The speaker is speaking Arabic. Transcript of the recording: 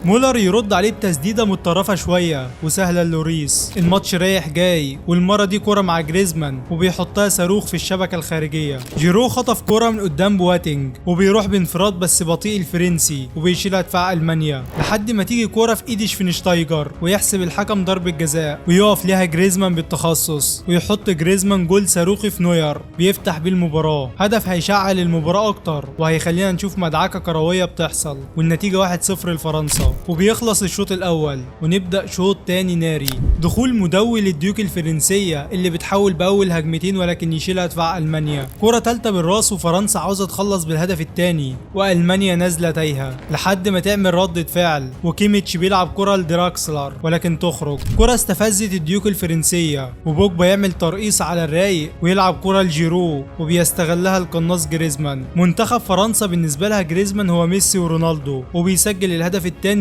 مولر يرد عليه بتسديده متطرفه شويه وسهله للوريس. الماتش رايح جاي والمره دي كرة مع جريزمان وبيحطها صاروخ في الشبكه الخارجيه. جيرو خطف كرة من قدام بواتينج وبيروح بانفراد بس بطيء الفرنسي وبيشيلها دفاع المانيا لحد ما تيجي كرة في ايد شفينشتايجر ويحسب الحكم ضربه جزاء ويقف ليها جريزمان بالتخصص ويحط جريزمان جول صاروخي في نوير بيفتح بيه المباراه. هدف هيشعل المباراه اكتر وهيخلينا نشوف مدعكه كرويه بتحصل، والنتيجه 1-0 لفرنسا. وبيخلص الشوط الاول ونبدا شوط تاني ناري. دخول مدوي للديوك الفرنسيه اللي بتحاول باول هجمتين ولكن يشيلها دفاع المانيا. كرة تالتة بالراس وفرنسا عاوزه تخلص بالهدف التاني والمانيا نازله تايهه لحد ما تعمل ردة فعل وكيميتش بيلعب كرة لدراكسلر ولكن تخرج. كرة استفزت الديوك الفرنسيه وبوجبا يعمل ترقيص على الرايق ويلعب كرة لجيرو وبيستغلها القناص جريزمان. منتخب فرنسا بالنسبه لها جريزمان هو ميسي ورونالدو وبيسجل الهدف الثاني